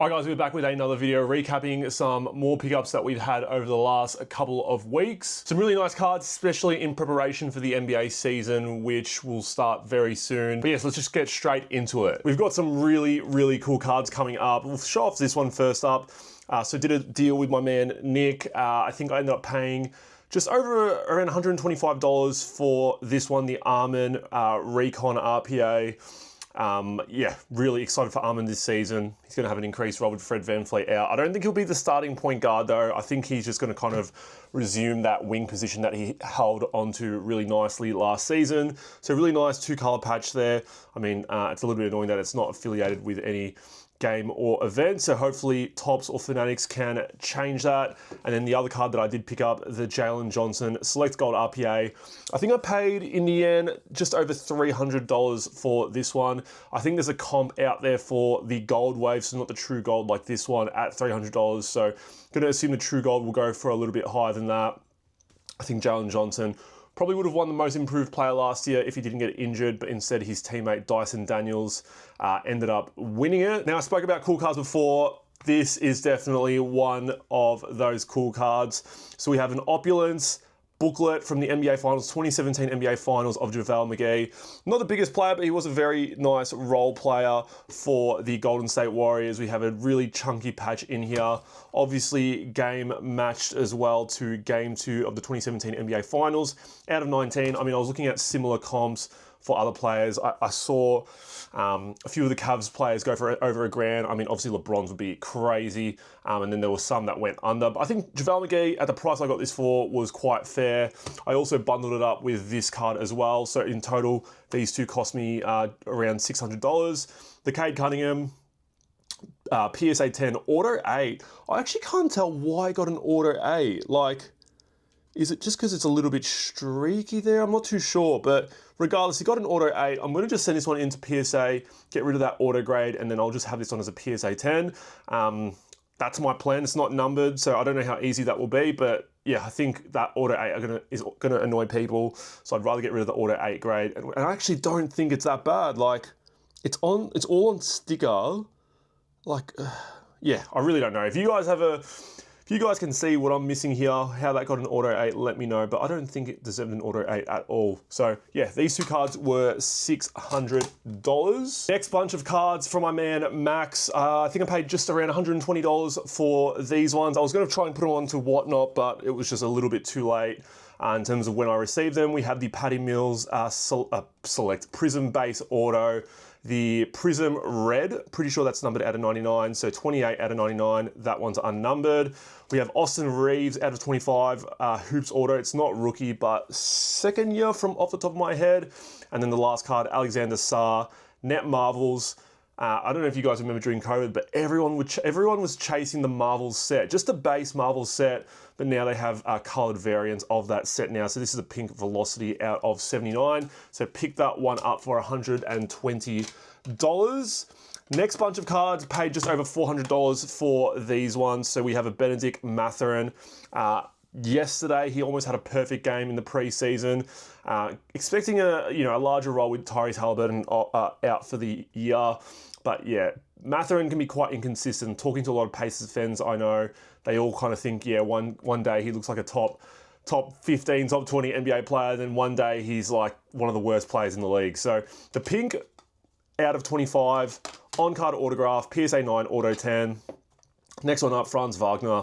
Hi guys, we're back with another video recapping some more pickups that we've had over the last couple of weeks. Some really nice cards, especially in preparation for the NBA season, which will start very soon. But yes, let's just get straight into it. We've got some really cool cards coming up. We'll show off this one first up. So did a deal with my man Nick. I think I ended up paying just over around $125 for this one, the Armin Recon RPA. Yeah, really excited for Armin this season. He's going to have an increased role with Fred VanVleet out. I don't think he'll be the starting point guard though. I think he's just going to kind of resume that wing position that he held onto really nicely last season. So really nice two-color patch there. I mean, it's a little bit annoying that it's not affiliated with any game or event, so hopefully Topps or Fanatics can change that. And then the other card that I did pick up, the Jalen Johnson Select Gold RPA. I think I paid in the end just over $300 for this one. I think there's a comp out there for the gold wave, so not the true gold like this one at $300. So going to assume the true gold will go for a little bit higher than that. I think Jalen Johnson probably would have won the most improved player last year if he didn't get injured, but instead his teammate Dyson Daniels ended up winning it. Now, I spoke about cool cards before. This is definitely one of those cool cards. So we have an Opulence booklet from the NBA Finals, 2017 NBA Finals of JaVale McGee. Not the biggest player, but he was a very nice role player for the Golden State Warriors. We have a really chunky patch in here. Obviously, game matched as well to Game 2 of the 2017 NBA Finals. Out of 19, I mean, I was looking at similar comps for other players. I saw a few of the Cavs players go for over $1,000. I mean, obviously LeBron's would be crazy. And then there were some that went under. But I think JaVale McGee, at the price I got this for, was quite fair. I also bundled it up with this card as well. So in total, these two cost me around $600. The Cade Cunningham PSA 10 Auto 8. I actually can't tell why I got an Auto 8. Like, is it just because it's a little bit streaky there? I'm not too sure, but regardless, he got an Auto 8. I'm going to just send this one into PSA, get rid of that auto grade, and then I'll just have this on as a PSA 10. That's my plan. It's not numbered, so I don't know how easy that will be, but yeah, I think that Auto 8 is going to annoy people, so I'd rather get rid of the Auto 8 grade. And I actually don't think it's that bad. Like, it's all on sticker. Like, yeah, I really don't know. If you guys can see what I'm missing here, how that got an Auto 8, let me know. But I don't think it deserved an Auto 8 at all. So yeah, these two cards were $600. Next bunch of cards from my man Max. I think I paid just around $120 for these ones. I was going to try and put them onto Whatnot, but it was just a little bit too late in terms of when I received them. We have the Patty Mills Select Prism Base Auto. The Prism Red, pretty sure that's numbered out of 99, so 28 out of 99, that one's unnumbered. We have Austin Reeves out of 25, Hoops Auto. It's not rookie, but second year from off the top of my head. And then the last card, Alexander Sarr, Net Marvels. I don't know if you guys remember during COVID, but everyone was chasing the Marvels set, just the base Marvels set, but now they have colored variants of that set now. So this is a pink Velocity out of 79. So pick that one up for $120. Next bunch of cards, paid just over $400 for these ones. So we have a Benedict Mathurin. Yesterday, he almost had a perfect game in the preseason. Expecting a larger role with Tyrese Halliburton out for the year. But yeah, Mathurin can be quite inconsistent. Talking to a lot of Pacers fans I know, they all kind of think, yeah, one day he looks like a top 15, top 20 NBA player, then one day he's like one of the worst players in the league. So the pink out of 25, on-card autograph, PSA 9, Auto 10. Next one up, Franz Wagner.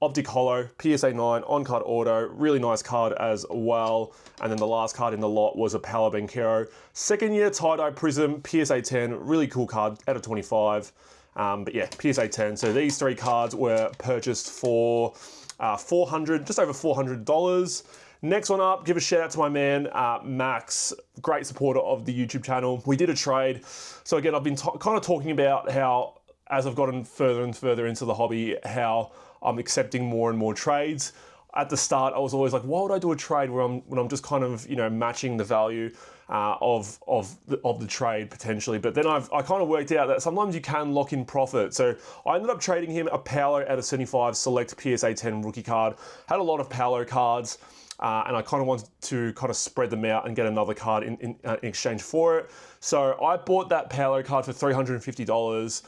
Optic Holo, PSA 9, on-card auto, really nice card as well. And then the last card in the lot was a Paolo Banchero. Second year tie-dye Prism, PSA 10, really cool card out of 25. But yeah, PSA 10. So these three cards were purchased for just over $400. Next one up, give a shout out to my man, Max, great supporter of the YouTube channel. We did a trade. So again, I've been kind of talking about how, as I've gotten further and further into the hobby, how I'm accepting more and more trades. At the start, I was always like, why would I do a trade when I'm just kind of, matching the value of the trade potentially? But then I kind of worked out that sometimes you can lock in profit. So I ended up trading him a Paolo out of 75 Select PSA 10 rookie card. Had a lot of Paolo cards. And I kind of wanted to kind of spread them out and get another card in exchange for it. So I bought that Paolo card for $350.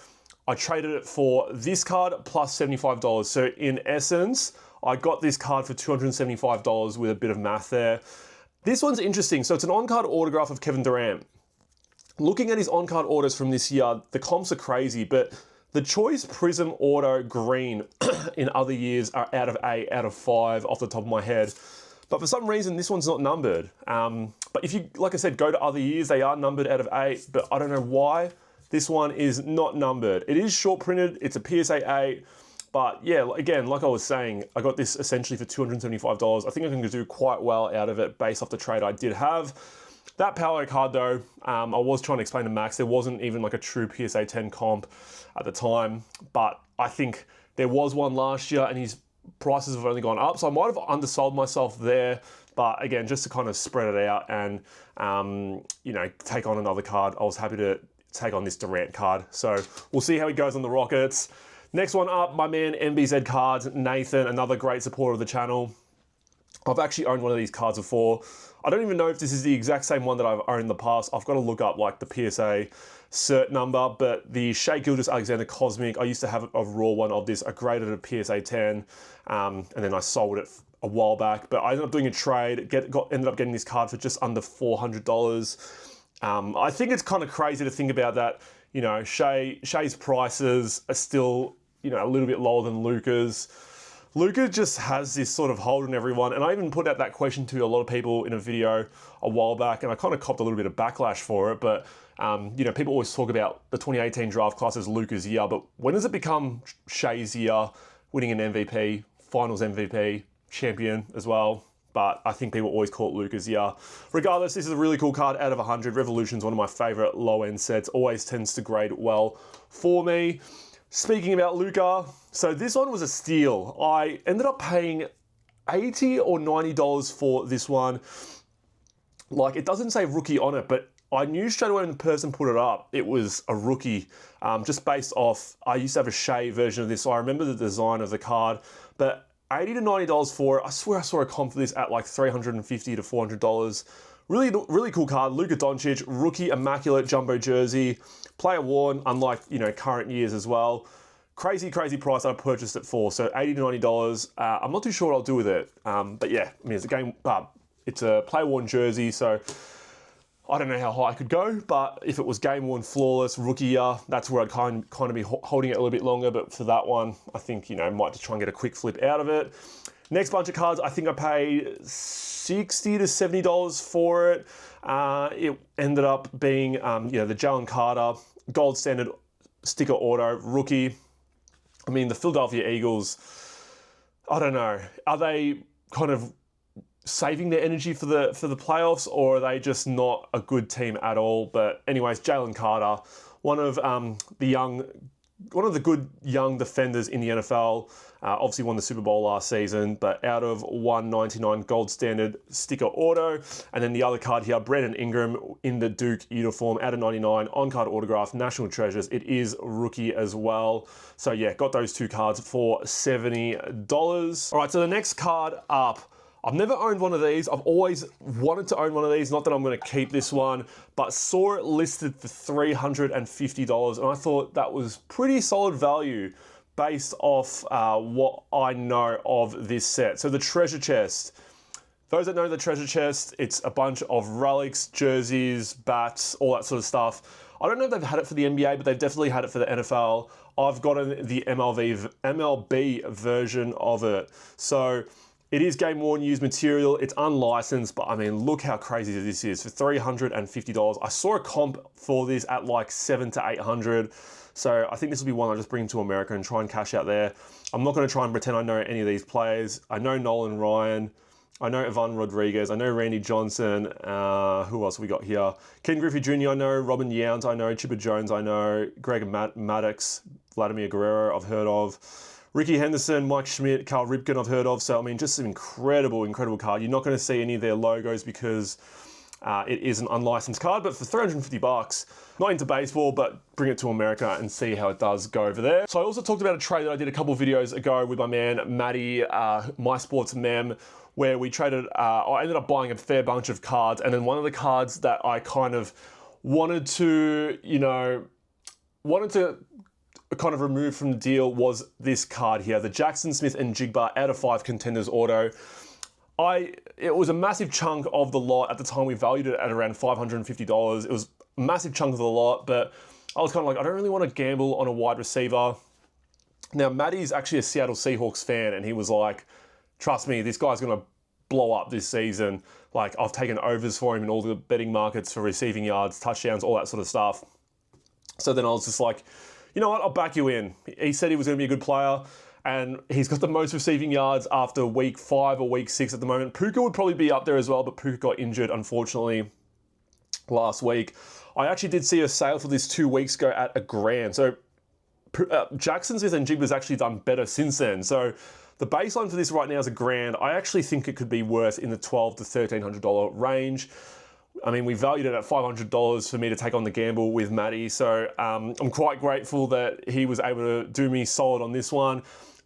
I traded it for this card plus $75. So in essence, I got this card for $275 with a bit of math there. This one's interesting. So it's an on-card autograph of Kevin Durant. Looking at his on-card orders from this year, the comps are crazy, but the Choice Prism Auto Green in other years are out of 8, out of 5 off the top of my head. But for some reason, this one's not numbered. But if you, like I said, go to other years, they are numbered out of 8, but I don't know why this one is not numbered. It is short printed, it's a PSA 8, but yeah, again, like I was saying, I got this essentially for $275. I think I can do quite well out of it based off the trade I did have. That Paolo card though, I was trying to explain to Max, there wasn't even like a true PSA 10 comp at the time, but I think there was one last year and his prices have only gone up, so I might have undersold myself there, but again, just to kind of spread it out and, you know, take on another card, I was happy to take on this Durant card. So we'll see how he goes on the Rockets. Next one up, my man MBZ Cards, Nathan, another great supporter of the channel. I've actually owned one of these cards before. I don't even know if this is the exact same one that I've owned in the past. I've got to look up like the PSA cert number, but the Shai Gilgeous-Alexander Cosmic, I used to have a raw one of this. I graded a PSA 10, and then I sold it a while back, but I ended up doing a trade, ended up getting this card for just under $400. I think it's kind of crazy to think about that. You know, Shai's prices are still, you know, a little bit lower than Luka's. Luka just has this sort of hold on everyone, and I even put out that question to a lot of people in a video a while back, and I kind of copped a little bit of backlash for it, but you know, people always talk about the 2018 draft class as Luka's year, but when does it become Shai's year, winning an MVP, finals MVP, champion as well? But I think people always call it Luka's year. Regardless, this is a really cool card out of 100. Revolution's one of my favorite low-end sets, always tends to grade well for me. Speaking about Luka, so this one was a steal. I ended up paying $80 or $90 for this one. Like, it doesn't say rookie on it, but I knew straight away when the person put it up, it was a rookie, just based off, I used to have a Shai version of this, so I remember the design of the card, but $80 to $90 for it. I swear I saw a comp for this at like $350 to $400. Really cool card. Luka Doncic, rookie immaculate jumbo jersey, player worn, unlike, you know, current years as well. Crazy price I purchased it for. So $80 to $90. I'm not too sure what I'll do with it. But yeah, I mean, it's a player worn jersey, so I don't know how high I could go, but if it was game worn flawless rookie year, that's where I'd kind of be holding it a little bit longer. But for that one, I think, you know, I might just try and get a quick flip out of it. Next bunch of cards, I think I paid $60 to $70 for it. It ended up being, you know, the Jalen Carter gold standard sticker auto rookie. I mean, the Philadelphia Eagles, I don't know, are they kind of saving their energy for the playoffs, or are they just not a good team at all? But anyways, Jalen Carter, one of the good young defenders in the NFL, obviously won the Super Bowl last season, but out of 199 gold standard sticker auto. And then the other card here, Brandon Ingram in the Duke uniform, out of 99, on-card autograph, National Treasures. It is rookie as well. So yeah, got those two cards for $70. All right, so the next card up, I've never owned one of these. I've always wanted to own one of these. Not that I'm going to keep this one, but saw it listed for $350. And I thought that was pretty solid value based off what I know of this set. So the treasure chest. Those that know the treasure chest, it's a bunch of relics, jerseys, bats, all that sort of stuff. I don't know if they've had it for the NBA, but they've definitely had it for the NFL. I've gotten the MLB version of it. So it is game worn used material. It's unlicensed, but I mean, look how crazy this is for $350. I saw a comp for this at like $700 to $800. So I think this will be one I just bring to America and try and cash out there. I'm not going to try and pretend I know any of these players. I know Nolan Ryan. I know Ivan Rodriguez. I know Randy Johnson. Who else we got here? Ken Griffey Jr. I know. Robin Yount I know. Chipper Jones I know. Greg Maddox. Vladimir Guerrero I've heard of. Ricky Henderson, Mike Schmidt, Carl Ripken I've heard of. So, I mean, just an incredible card. You're not going to see any of their logos because it is an unlicensed card, but for $350, not into baseball, but bring it to America and see how it does go over there. So I also talked about a trade that I did a couple of videos ago with my man, Matty, My Sports Mem, where we traded, I ended up buying a fair bunch of cards, and then one of the cards that I kind of wanted to kind of removed from the deal was this card here, the Jackson Smith and Jigba out of 5 contenders auto. It was a massive chunk of the lot. At the time, we valued it at around $550. It was a massive chunk of the lot, but I was kind of like, I don't really want to gamble on a wide receiver. Now, Matty's actually a Seattle Seahawks fan, and he was like, trust me, this guy's going to blow up this season. Like, I've taken overs for him in all the betting markets for receiving yards, touchdowns, all that sort of stuff. So then I was just like, you know what, I'll back you in. He said he was going to be a good player, and he's got the most receiving yards after week 5 or week 6 at the moment. Puka would probably be up there as well, but Puka got injured, unfortunately, last week. I actually did see a sale for this 2 weeks ago at $1,000. So Jackson Smith and Jigba's actually done better since then. So the baseline for this right now is $1,000. I actually think it could be worth in the $1,200 to $1,300 range. I mean, we valued it at $500 for me to take on the gamble with Matty. So I'm quite grateful that he was able to do me solid on this one.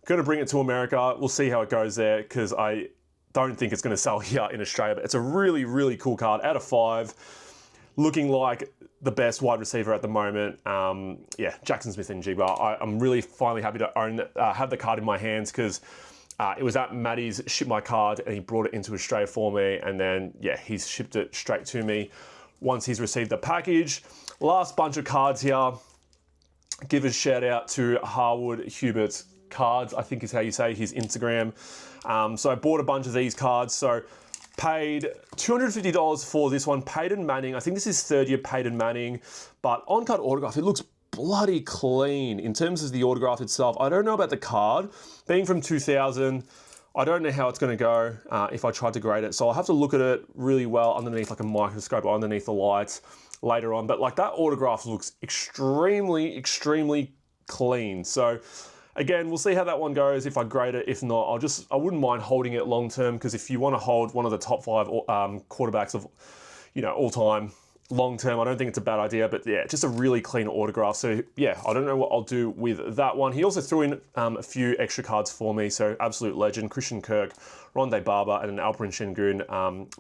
Going to bring it to America. We'll see how it goes there, because I don't think it's going to sell here in Australia. But it's a really, really cool card out of 5. Looking like the best wide receiver at the moment. Yeah, Jackson Smith and Jigba. I'm really finally happy to have the card in my hands, because it was at Matty's shipped my card and he brought it into Australia for me. And then, yeah, he's shipped it straight to me once he's received the package. Last bunch of cards here. Give a shout out to Harwood Hubert Cards, I think is how you say his Instagram. So I bought a bunch of these cards. So paid $250 for this one. Peyton Manning. I think this is 3rd year Peyton Manning. But on-card autograph, it looks bloody clean in terms of the autograph itself. I don't know about the card. Being from 2000, I don't know how it's going to go if I tried to grade it. So I'll have to look at it really well underneath like a microscope or underneath the lights later on. But like that autograph looks extremely, extremely clean. So again, we'll see how that one goes if I grade it. If not, I wouldn't mind holding it long term, because if you want to hold one of the top 5 quarterbacks of, all time long term, I don't think it's a bad idea. But yeah, just a really clean autograph. So yeah, I don't know what I'll do with that one. He also threw in a few extra cards for me. So absolute legend, Christian Kirk, Rondé Barber, and an Alperin Şengün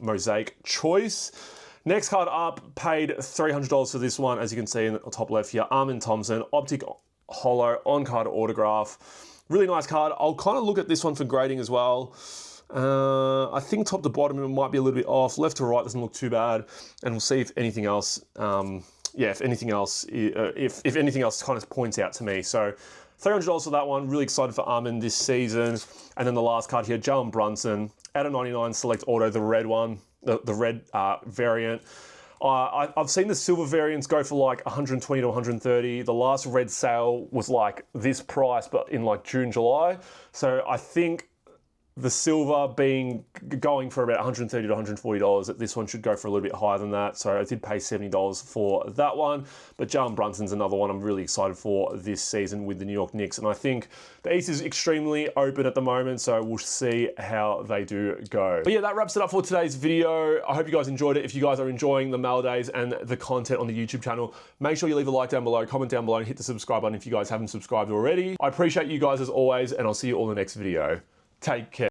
mosaic choice. Next card up, paid $300 for this one, as you can see in the top left here. Armin Thompson, Optic Holo, on-card autograph. Really nice card. I'll kind of look at this one for grading as well. I think top to bottom it might be a little bit off. Left to right doesn't look too bad. And we'll see if anything else, if anything else kind of points out to me. So $300 for that one. Really excited for Armin this season. And then the last card here, Jalen Brunson, out of 99 select auto, the red one, the red variant. I've seen the silver variants go for like 120 to 130. The last red sale was like this price, but in like June, July. So I think the silver going for about $130 to $140, that this one should go for a little bit higher than that. So I did pay $70 for that one. But Jalen Brunson's another one I'm really excited for this season with the New York Knicks. And I think the East is extremely open at the moment, so we'll see how they do go. But yeah, that wraps it up for today's video. I hope you guys enjoyed it. If you guys are enjoying the Maildays and the content on the YouTube channel, make sure you leave a like down below, comment down below, and hit the subscribe button if you guys haven't subscribed already. I appreciate you guys as always, and I'll see you all in the next video. Take care.